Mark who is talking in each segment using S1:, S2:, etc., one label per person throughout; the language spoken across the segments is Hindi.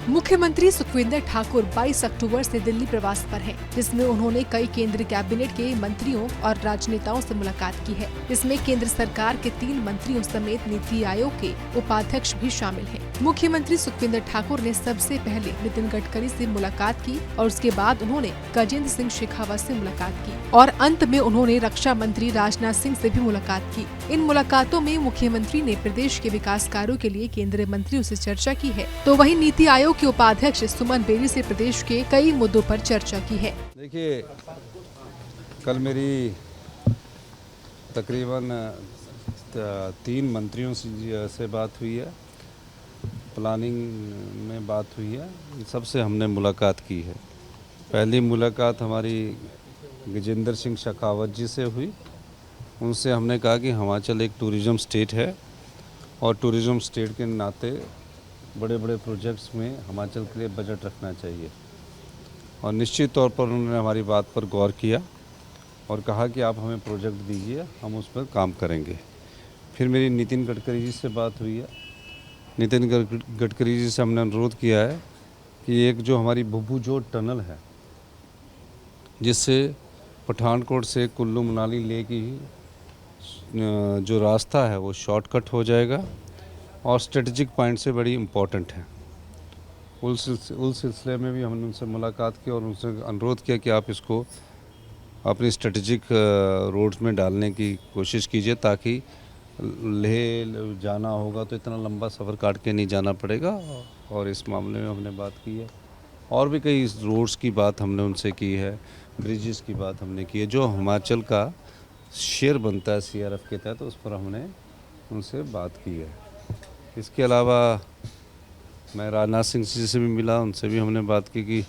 S1: मुख्यमंत्री सुखविंदर ठाकुर 22 अक्टूबर से दिल्ली प्रवास पर हैं, जिसमें उन्होंने कई केंद्रीय कैबिनेट के मंत्रियों और राजनेताओं से मुलाकात की है। इसमें केंद्र सरकार के 3 मंत्रियों समेत नीति आयोग के उपाध्यक्ष भी शामिल हैं। मुख्यमंत्री सुखविंदर ठाकुर ने सबसे पहले नितिन गडकरी से मुलाकात की और उसके बाद उन्होंने गजेंद्र सिंह शेखावत से मुलाकात की और अंत में उन्होंने रक्षा मंत्री राजनाथ सिंह से भी मुलाकात की। इन मुलाकातों में मुख्यमंत्री ने प्रदेश के विकास कार्यों के लिए केंद्रीय मंत्रियों से चर्चा की है, तो वहीं नीति आयोग के उपाध्यक्ष सुमन बेरी से प्रदेश के कई मुद्दों पर चर्चा की है।
S2: देखिए, कल मेरी तकरीबन 3 मंत्रियों से बात हुई है, प्लानिंग में बात हुई है, सबसे हमने मुलाकात की है। पहली मुलाकात हमारी गजेंद्र सिंह शेखावत जी से हुई। उनसे हमने कहा कि हिमाचल एक टूरिज़्म स्टेट है और टूरिज़्म स्टेट के नाते बड़े बड़े प्रोजेक्ट्स में हिमाचल के लिए बजट रखना चाहिए और निश्चित तौर पर उन्होंने हमारी बात पर गौर किया और कहा कि आप हमें प्रोजेक्ट दीजिए, हम उस पर काम करेंगे। फिर मेरी नितिन गडकरी जी से बात हुई है। नितिन गडकरी जी से हमने अनुरोध किया है कि एक जो हमारी बुब्बू जोत टनल है, जिससे पठानकोट से कुल्लू मनाली ले की जो रास्ता है वो शॉर्टकट हो जाएगा और स्ट्रेटजिक पॉइंट से बड़ी इम्पोर्टेंट है। उस सिलसिले में भी हमने उनसे मुलाकात की और उनसे अनुरोध किया कि आप इसको अपनी स्ट्रेटजिक रोड्स में डालने की कोशिश कीजिए, ताकि लेह जाना होगा तो इतना लंबा सफ़र काट के नहीं जाना पड़ेगा। और इस मामले में हमने बात की है और भी कई रोड्स की बात हमने उनसे की है, ब्रिजेस की बात हमने की है, जो हिमाचल का शेयर बनता है CRF के तहत, तो उस पर हमने उनसे बात की है। इसके अलावा मैं राजनाथ सिंह जी से भी मिला, उनसे भी हमने बात की कि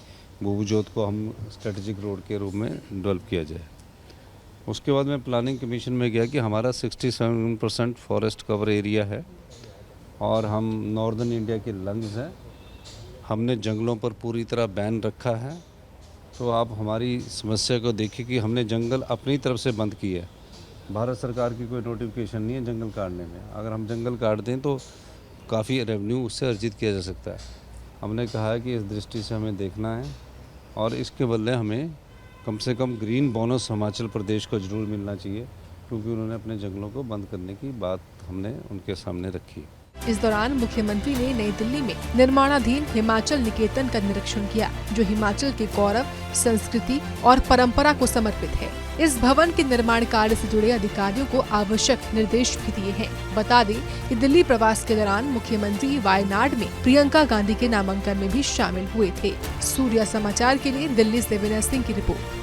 S2: बुब्बू जोत को हम स्ट्रेटजिक रोड के रूप में डेवलप किया जाए। उसके बाद मैं प्लानिंग कमीशन में गया कि हमारा 67% फॉरेस्ट कवर एरिया है और हम नॉर्दर्न इंडिया के लंग्स हैं। हमने जंगलों पर पूरी तरह बैन रखा है, तो आप हमारी समस्या को देखिए कि हमने जंगल अपनी तरफ से बंद किए है। भारत सरकार की कोई नोटिफिकेशन नहीं है जंगल काटने में। अगर हम जंगल काट दें तो काफ़ी रेवेन्यू उससे अर्जित किया जा सकता है। हमने कहा है कि इस दृष्टि से हमें देखना है और इसके बदले हमें कम से कम ग्रीन बोनस हिमाचल प्रदेश को ज़रूर मिलना चाहिए, क्योंकि उन्होंने अपने जंगलों को बंद करने की बात हमने उनके सामने रखी।
S1: इस दौरान मुख्यमंत्री ने नई दिल्ली में निर्माणाधीन हिमाचल निकेतन का निरीक्षण किया, जो हिमाचल के गौरव, संस्कृति और परंपरा को समर्पित है। इस भवन के निर्माण कार्य से जुड़े अधिकारियों को आवश्यक निर्देश भी दिए हैं। बता दें कि दिल्ली प्रवास के दौरान मुख्यमंत्री वायनाड में प्रियंका गांधी के नामांकन में भी शामिल हुए थे। सूर्या समाचार के लिए दिल्ली से विनय सिंह की रिपोर्ट।